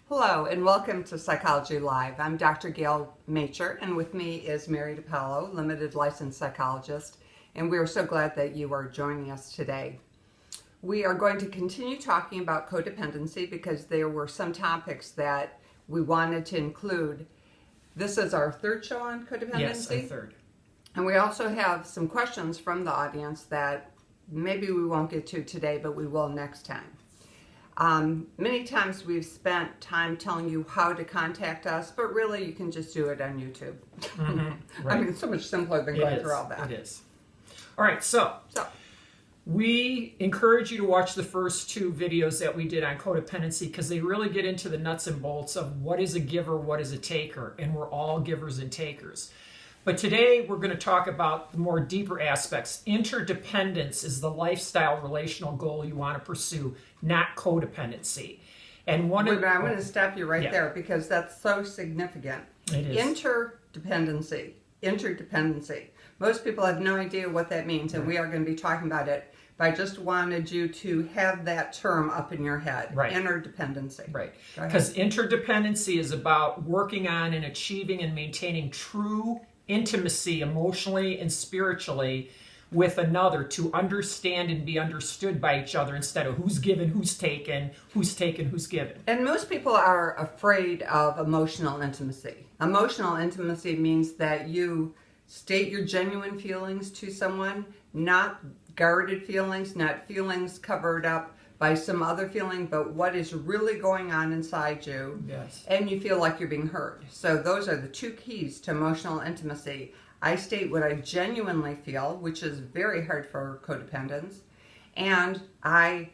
Hello and welcome to Psychology Live. I'm Dr. Gail Majcher, and with me is Mary DiPaolo, limited licensed psychologist, and we are so glad that you are joining us today. We are going to continue talking about codependency because there were some topics that we wanted to include. This is our third show on codependency. Yes, our third. And we also have some questions from the audience that maybe we won't get to today, but we will next time. Many times we've spent time telling you how to contact us, but really you can just do it on YouTube. Mm-hmm, right. I mean, it's so much simpler than going through all that. It is. All right, so we encourage you to watch the first two videos that we did on codependency because they really get into the nuts and bolts of what is a giver, what is a taker, and we're all givers and takers. But today we're going to talk about the more deeper aspects. Interdependence is the lifestyle relational goal you want to pursue, not codependency. And I'm going to stop you right there because that's so significant. It is. Interdependency. Most people have no idea what that means, and we are going to be talking about it. But I just wanted you to have that term up in your head. Right. Interdependency. Right. Because interdependency is about working on and achieving and maintaining true intimacy emotionally and spiritually with another to understand and be understood by each other instead of who's given, who's taken, who's given. And most people are afraid of emotional intimacy. Emotional intimacy means that you state your genuine feelings to someone, not guarded feelings, not feelings covered up by some other feeling, but what is really going on inside you. Yes. And you feel like you're being heard. So those are the two keys to emotional intimacy. I state what I genuinely feel, which is very hard for codependents, and I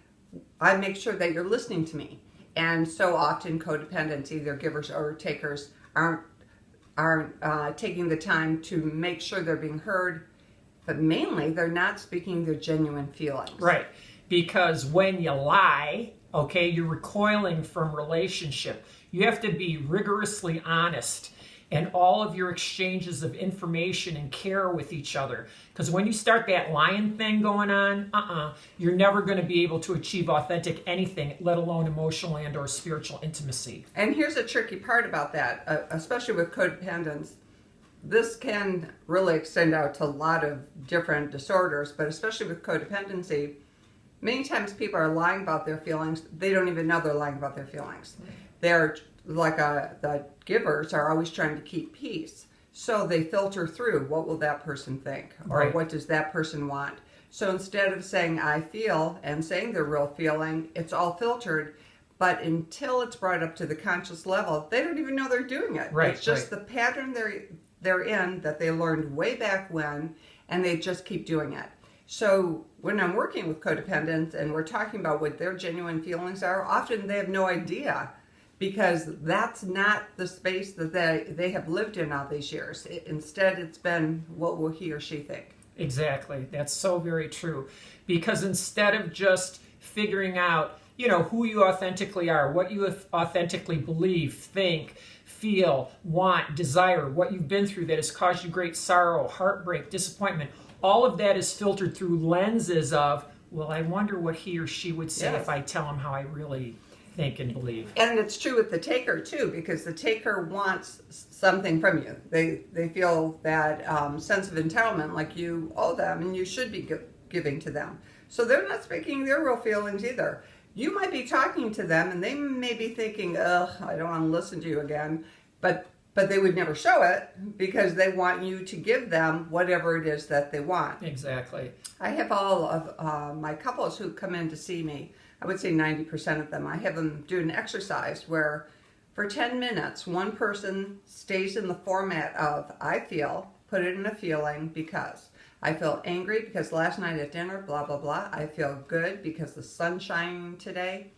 make sure that you're listening to me. And so often codependents, either givers or takers, aren't taking the time to make sure they're being heard, but mainly they're not speaking their genuine feelings. Right. Because when you lie, okay, you're recoiling from relationship. You have to be rigorously honest in all of your exchanges of information and care with each other. Because when you start that lying thing going on, you're never going to be able to achieve authentic anything, let alone emotional and or spiritual intimacy. And here's a tricky part about that, especially with codependence. This can really extend out to a lot of different disorders, but especially with codependency, many times people are lying about their feelings. They don't even know they're lying about their feelings. They're like the givers are always trying to keep peace. So they filter through, what will that person think? Or what does that person want? So instead of saying, I feel, and saying their real feeling, it's all filtered. But until it's brought up to the conscious level, they don't even know they're doing it. Right, it's just the pattern they're in that they learned way back when, and they just keep doing it. So when I'm working with codependents and we're talking about what their genuine feelings are, often they have no idea because that's not the space that they have lived in all these years. Instead, it's been what will he or she think. Exactly. That's so very true. Because instead of just figuring out, who you authentically are, what you authentically believe, think, feel, want, desire, what you've been through that has caused you great sorrow, heartbreak, disappointment, all of that is filtered through lenses of, well, I wonder what he or she would say if I tell him how I really think and believe. And it's true with the taker too, because the taker wants something from you. They feel that sense of entitlement, like you owe them and you should be giving to them. So they're not speaking their real feelings either. You might be talking to them and they may be thinking, ugh, I don't want to listen to you again. But they would never show it because they want you to give them whatever it is that they want. Exactly. I have all of my couples who come in to see me. I would say 90% of them. I have them do an exercise where for 10 minutes, one person stays in the format of I feel, put it in a feeling because. I feel angry because last night at dinner, blah, blah, blah. I feel good because the sun's shining today.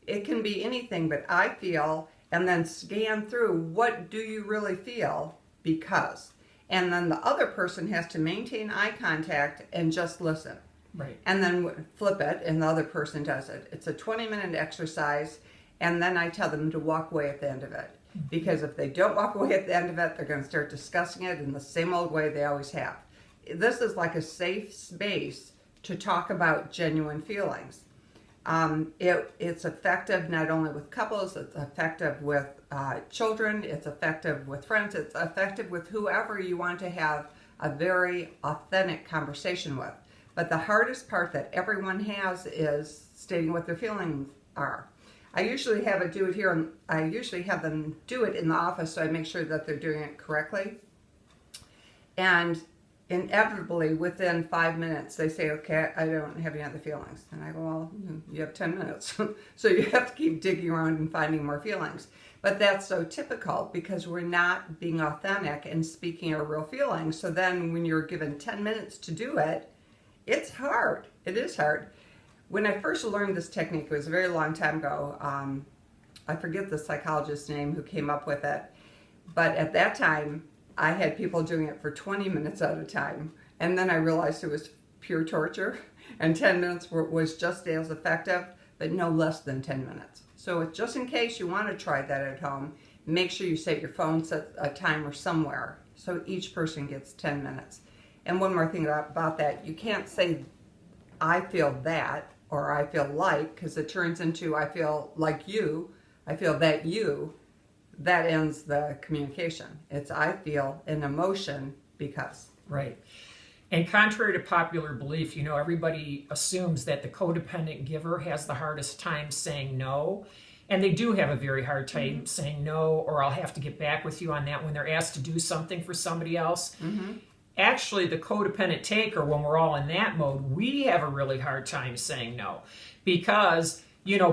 It can be anything, but I feel, and then scan through what do you really feel because. And then the other person has to maintain eye contact and just listen. Right. And then flip it, and the other person does it. It's a 20-minute exercise, and then I tell them to walk away at the end of it. Because if they don't walk away at the end of it, they're going to start discussing it in the same old way they always have. This is like a safe space to talk about genuine feelings. It's effective not only with couples, it's effective with children, it's effective with friends, it's effective with whoever you want to have a very authentic conversation with. But the hardest part that everyone has is stating what their feelings are. I usually have them do it in the office, so I make sure that they're doing it correctly. And inevitably, within 5 minutes, they say, okay, I don't have any other feelings. And I go, well, you have 10 minutes. So you have to keep digging around and finding more feelings. But that's so typical because we're not being authentic and speaking our real feelings. So then when you're given 10 minutes to do it, it's hard. It is hard. When I first learned this technique, it was a very long time ago. I forget the psychologist's name who came up with it. But at that time, I had people doing it for 20 minutes at a time. And then I realized it was pure torture. And 10 minutes was just as effective, but no less than 10 minutes. So just in case you want to try that at home, make sure you set your phone, set a timer somewhere. So each person gets 10 minutes. And one more thing about that, you can't say, I feel that, or I feel like, because it turns into, I feel like you, I feel that you. That ends the communication. It's I feel an emotion because. Right. And contrary to popular belief, everybody assumes that the codependent giver has the hardest time saying no. And they do have a very hard time saying no, or I'll have to get back with you on that when they're asked to do something for somebody else. Actually, the codependent taker, when we're all in that mode, we have a really hard time saying no. Because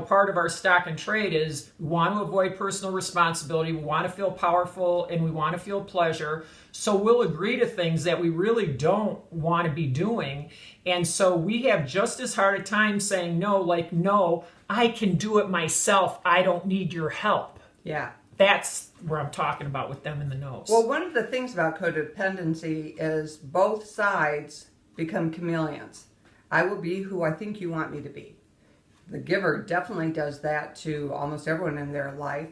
part of our stock and trade is we want to avoid personal responsibility, we want to feel powerful, and we want to feel pleasure. So we'll agree to things that we really don't want to be doing. And so we have just as hard a time saying no, like, no, I can do it myself. I don't need your help. Yeah. That's where I'm talking about with them in the nose. Well, one of the things about codependency is both sides become chameleons. I will be who I think you want me to be. The giver definitely does that to almost everyone in their life.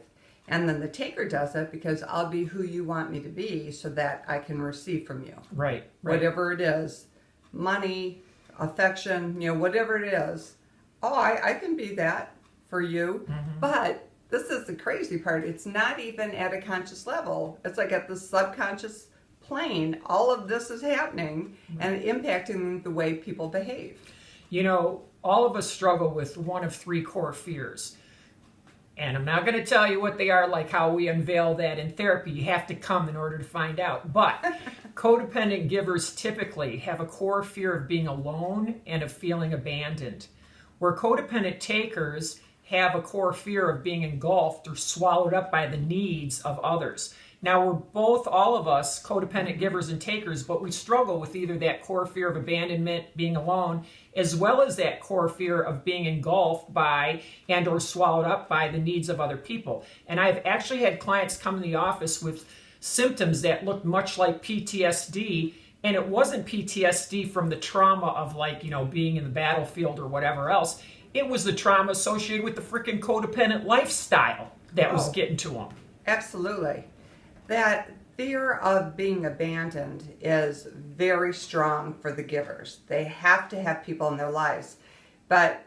And then the taker does it because I'll be who you want me to be so that I can receive from you. Right. Whatever it is, money, affection, whatever it is. Oh, I can be that for you. But this is the crazy part. It's not even at a conscious level. It's like at the subconscious plane. All of this is happening and impacting the way people behave. All of us struggle with one of three core fears. And I'm not going to tell you what they are, like how we unveil that in therapy. You have to come in order to find out. But codependent givers typically have a core fear of being alone and of feeling abandoned. Where codependent takers have a core fear of being engulfed or swallowed up by the needs of others. Now, we're both, all of us, codependent givers and takers, but we struggle with either that core fear of abandonment, being alone, as well as that core fear of being engulfed by and or swallowed up by the needs of other people. And I've actually had clients come in the office with symptoms that looked much like PTSD, and it wasn't PTSD from the trauma of being in the battlefield or whatever else. It was the trauma associated with the freaking codependent lifestyle that was getting to them. Absolutely. That fear of being abandoned is very strong for the givers. They have to have people in their lives. But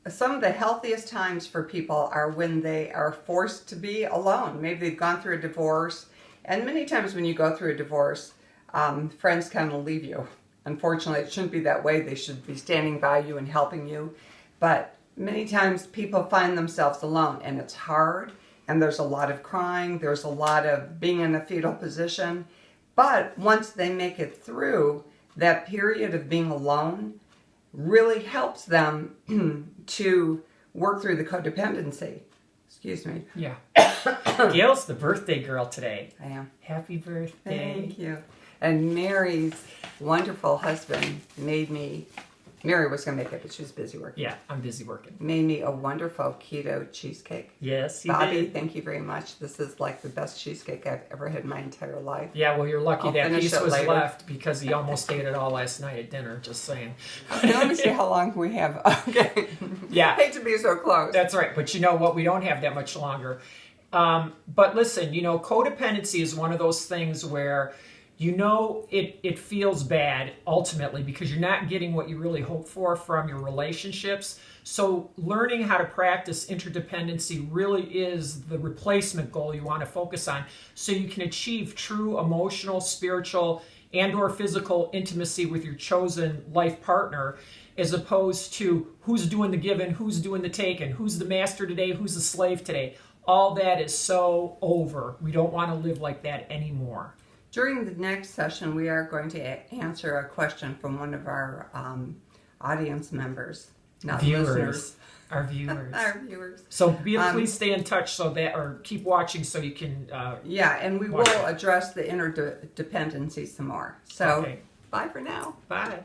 some of the healthiest times for people are when they are forced to be alone. Maybe they've gone through a divorce. And many times when you go through a divorce, friends kind of leave you. Unfortunately, it shouldn't be that way. They should be standing by you and helping you. But many times people find themselves alone, and it's hard. And there's a lot of crying, there's a lot of being in a fetal position. But once they make it through, that period of being alone really helps them to work through the codependency. Excuse me. Yeah. Gail's the birthday girl today. I am. Happy birthday. Thank you. And Mary's wonderful husband Mary was going to make it, but she was busy working. Yeah, I'm busy working. Made me a wonderful keto cheesecake. Yes, he Bobby, did. thank you very much. This is like the best cheesecake I've ever had in my entire life. Yeah, well, you're lucky I'll that finish piece it was later. left because he almost ate it all last night at dinner, just saying. Let me see how long we have. Okay. Yeah. Hate to be so close. That's right, but you know what? We don't have that much longer. But listen, codependency is one of those things where You know it feels bad ultimately because you're not getting what you really hope for from your relationships. So learning how to practice interdependency really is the replacement goal you want to focus on so you can achieve true emotional, spiritual, and or physical intimacy with your chosen life partner, as opposed to who's doing the giving, who's doing the taking, who's the master today, who's the slave today. All that is so over. We don't want to live like that anymore. During the next session, we are going to answer a question from one of our audience members, not listeners. Our viewers. Our viewers. So please stay in touch so that, or keep watching so you can. Yeah, and we will address the interdependency some more. So, okay. Bye for now. Bye.